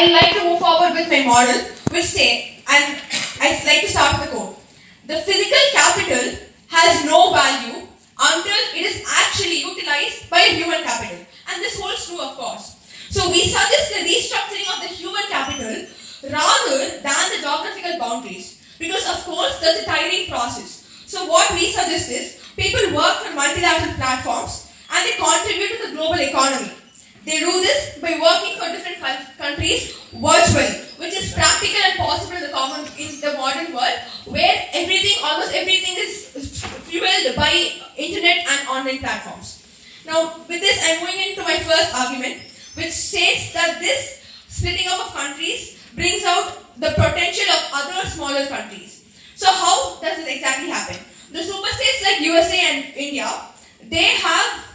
I like to move forward with my model, which say, and I like to start with a quote. The physical capital has no value until it is actually utilized by human capital. And this holds true, of course. So we suggest the restructuring of the human capital rather than the geographical boundaries. Because of course, that's a tiring process. So what we suggest is, people work for multilateral platforms and they contribute to the global economy. They do this by working for different countries virtually, which is practical and possible in the modern world, where almost everything is fueled by internet and online platforms. Now, with this, I'm going into my first argument, which states that this splitting up of countries brings out the potential of other smaller countries. So, how does this exactly happen? The superstates like USA and India, they have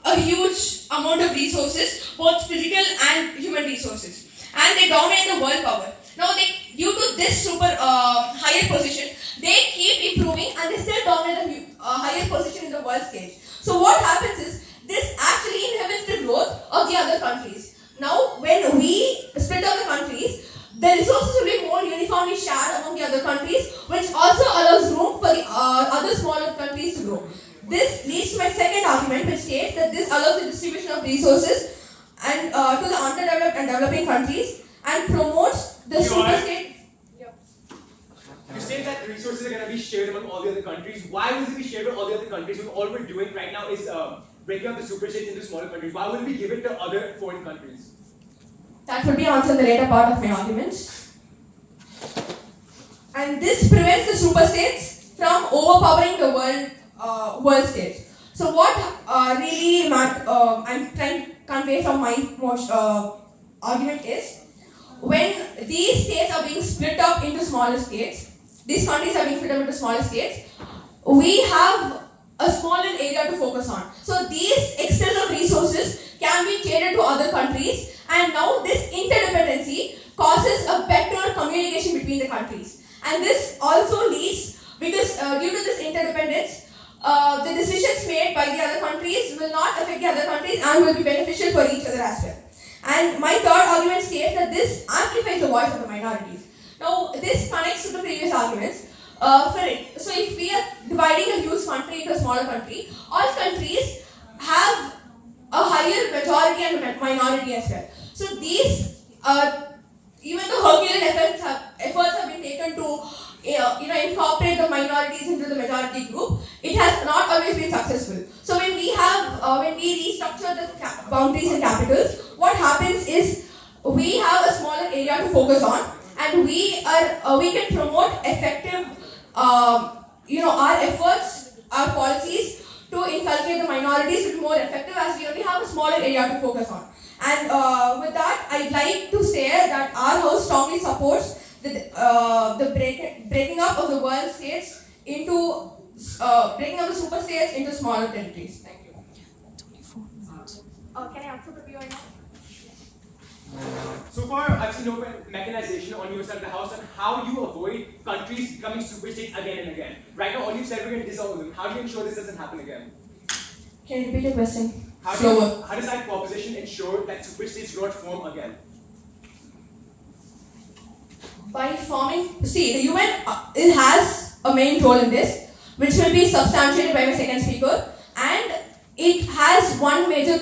a huge amount of resources, both physical and human resources, and they dominate the world power. Now, due to this higher position, they keep improving and they still dominate the higher position in the world stage. So, what happens is, this actually inhibits the growth of the other countries. Now, when we split up the countries, the resources will be more uniformly shared among the other countries, which also allows room for the other smaller countries to grow. This leads to my second argument, which states that this allows the distribution of resources and to the underdeveloped and developing countries and promotes the superstate. You say that resources are going to be shared among all the other countries. Why will they be shared with all the other countries when all we're doing right now is breaking up the superstates into smaller countries? Why will we give it to other foreign countries? That will be answered in the later part of my arguments. And this prevents the superstates from overpowering the world stage. So what really I'm trying to convey from my argument is, when these states are being split up into smaller states, these countries are being split up into smaller states, we have a smaller area to focus on. So these excess of resources can be catered to other countries, and now this interdependency causes a better communication between the countries. And this also leads, because due to this interdependence, the decisions made by the other countries will not affect the other countries and will be beneficial for each other as well. And my third argument states that this amplifies the voice of the minorities. Now, this connects to the previous arguments. So if we are dividing a huge country into a smaller country, all countries have a higher majority and minority as well. So these, even though Herculean efforts have been taken to incorporate the minorities into the majority group, it has not always been successful. So when we restructure the boundaries and capitals, what happens is, we have a smaller area to focus on, and we can promote effective our efforts, our policies to inculcate the minorities will be more effective, as we only have a smaller area to focus on. And with that, I'd like to say that our house strongly supports the breaking up of the world states into breaking up the super states into smaller territories. Thank you. Can I answer the POI now? So far, I've seen no mechanization on your side of the house on how you avoid countries becoming superstates again and again. Right now, all you've said, we're going to dissolve them. How do you ensure this doesn't happen again? Can you repeat your question? How does that proposition ensure that superstates do not form again? By forming, the UN it has a main role in this, which will be substantiated by my second speaker, and it has one major,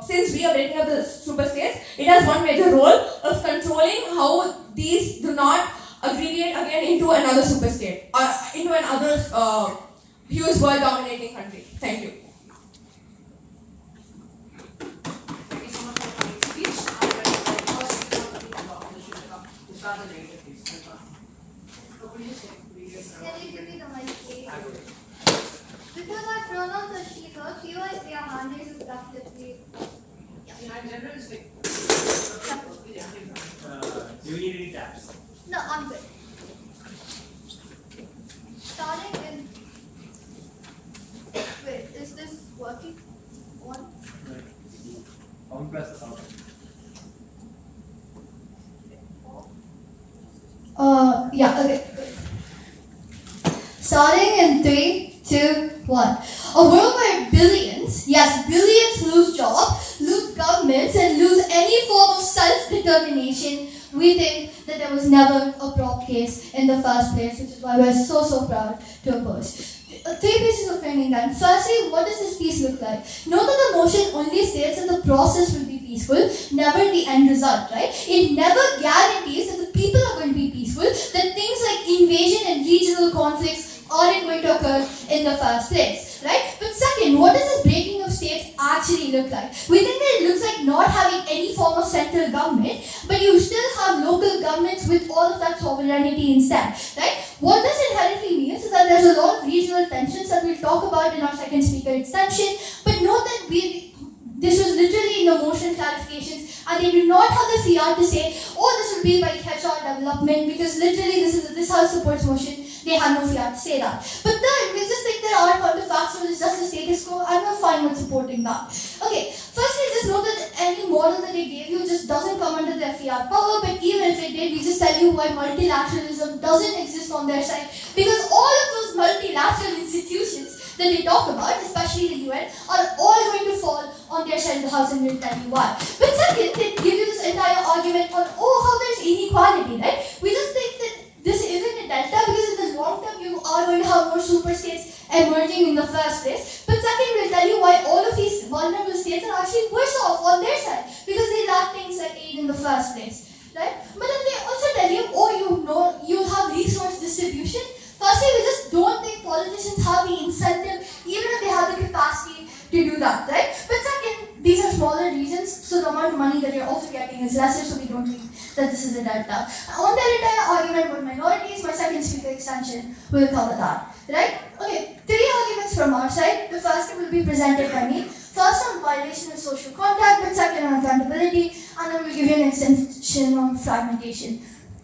since we are breaking up the superstates, it has one major role of controlling how these do not aggregate again into another superstate, or into another huge world-dominating country. Thank you. Thank you so much for the speech. I would like to first speak on the opposition to start the narrative, please. Can you give me the mic, please? Because I pronounce the speaker, POI their hand is definitely. In general, it's like. Do you need any taps? No, I'm good. Starting in. Wait, is this working? One? Press the sound. Yeah, okay. Starting in 3, 2, 1. A world where billions, yes, billions lose jobs, lose governments, and lose any form of self self-determination, we think that there was never a prop case in the first place, which is why we're so proud to oppose. Three pieces of framing then. Firstly, what does this piece look like? Note that the motion only states that the process will be peaceful, never the end result, right? It never guarantees that the people are going to be peaceful, that things like invasion and regional conflicts aren't going to occur in the first place, right? But second, what does this breaking of states actually look like? We think that it looks like not having any form of central government, but you still have local governments with all of that sovereignty instead, right? What this inherently means is that there's a lot of regional tensions that we'll talk about in our second speaker extension, but note that this was literally in the motion clarifications, and they do not have the fiat to say, oh, this will be by HR development, because literally this house supports motion. They have no fiat to say that. But third, we just think that our counterfactual is just the status quo. I'm not fine with supporting that. Okay, firstly, just note that any model that they gave you just doesn't come under their fiat power, but even if it did, we just tell you why multilateralism doesn't exist on their side. Because all of those multilateral institutions that they talk about, especially the UN, are all going to fall on their side of the house, and we'll tell you why. But second, they give you this entire argument on, how there's inequality, right? We just think that this isn't a delta because in the long term you are going to have more super states emerging in the first place. But second, we'll tell you why all of these vulnerable states are actually worse off on their side because they lack things like aid in the first place, right? But then they also tell you, you have resource distribution. Firstly, we just don't think politicians have the incentive, even if they have the capacity to do that, right? But second, these are smaller regions, so the amount of money that you're also getting is lesser, so we don't think that this is a delta. On their entire argument about minorities, my second speaker extension will cover that, right? Okay, three arguments from our side. The first will be presented by me. First on violation of social contract, but second on accountability, and then we'll give you an extension on fragmentation.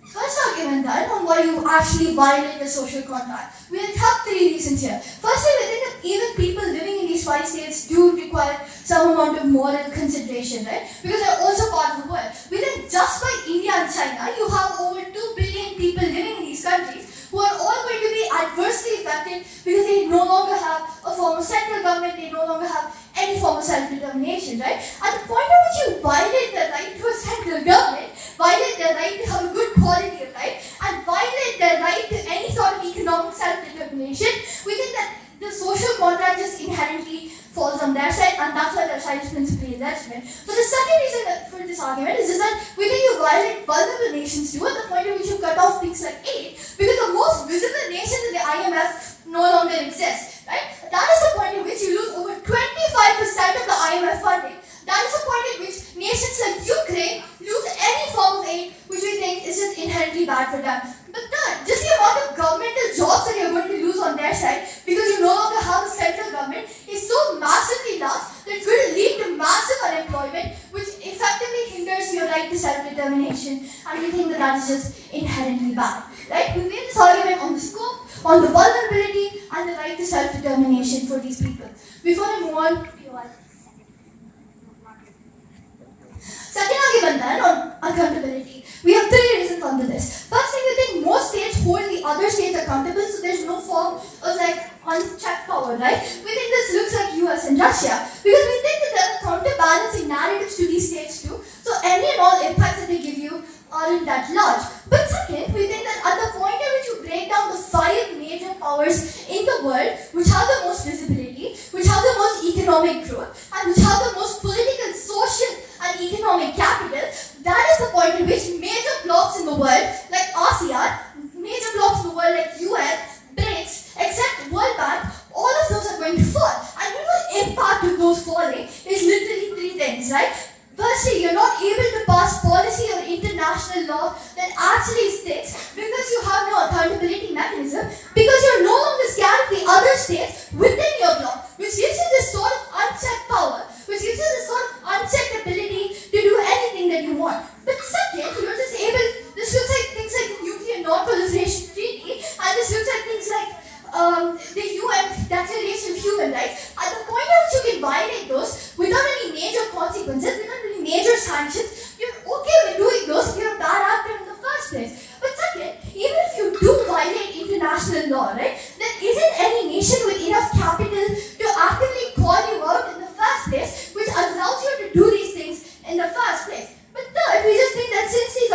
First argument then on why you actually violate the social contract. We have three reasons here. Firstly, we think that even people living in these 5 states do require some amount of moral consideration, right? Because they're also part of the world. We think just by India and China, you have over 2 billion people living in these countries who are all going to be adversely affected because they no longer have a form of central government, they no longer have any form of self-determination, right? At the point at which you violate the right to a central government, violate the right to have a good quality of life, and violate the right to any sort of economic self-determination, we think that the social contract just inherently falls on their side, and that's why their side is principally illegitimate. But the second reason for this argument is just that we think you violate vulnerable nations too, at the point at which you cut off things like aid, because the most visible nations in the IMF no longer exist, right? That is the point at which you lose over 25% of the IMF funding. That is the point at which nations like Ukraine lose any form of aid, which we think is just inherently bad for them. But third, just the amount of governmental jobs that you're going to lose on their side because you no longer have a central government is so massively large that it's going to lead to massive unemployment, which effectively hinders your right to self-determination. And we think that is just inherently bad, right? We made this argument on the scope, on the vulnerability, and the right to self-determination for these people. Before I move on, second argument then on accountability. We have 3 reasons under this. Firstly, we think most states hold the other states accountable, so there's no form of unchecked power, right? We think this looks like US and Russia because we think that there are counterbalancing narratives to these states too. So any and all impacts that they give you aren't that large. But second, we think that at the point at which you break down the 5 major powers in the world, which have the most visibility, which have the most economic growth, and which have the most political, social, and economic capital, that is the point at which major blocks in the world, like ASEAN, major blocks in the world like UN, BRICS, except World Bank, all of those are going to fall. And the impact of those falling is literally 3 things, right? Firstly, you're not able to pass policy or international law that actually sticks because you have no accountability mechanism, because you're no longer scared of the other states within your bloc, which gives you this sort of unchecked power, which gives you this sort of unchecked ability to do anything that you want. But second, you're just able, this looks like things like the Nuclear Non-Proliferation Treaty, and this looks like things like the UN Declaration of Human Rights. At the point at which you can violate those without any major consequences, without any major sanctions, you're okay with doing those if you're a bad actor in the first place. But second, even if you do violate international law, right, there isn't any nation with enough capital to actively call you out in the first place, which allows you to do these things in the first place. But third, we just think that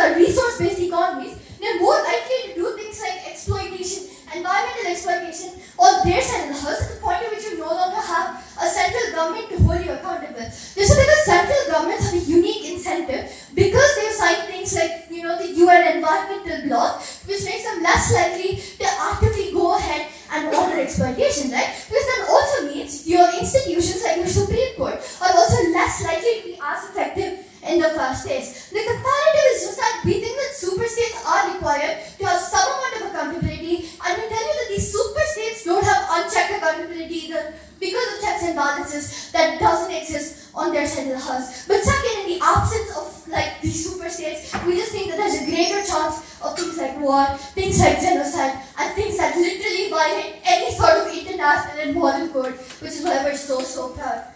are resource-based economies, they're more likely to do things like exploitation, environmental exploitation on their side of the house, to the point at which you no longer have a central government to hold you accountable. This is because central governments have a unique incentive because they have signed things like, the UN environmental law, which makes them less likely to actively go ahead and order exploitation, right? Because that also means your institutions like your Supreme Court are also less likely to be as effective in the first place. The comparative is just that we think that super states are required to have some amount of accountability, and we tell you that these super states don't have unchecked accountability either because of checks and balances that doesn't exist on their side of the house. But second, in the absence of these super states, we just think that there's a greater chance of things like war, things like genocide, and things that literally violate any sort of international and moral code, which is why we're so proud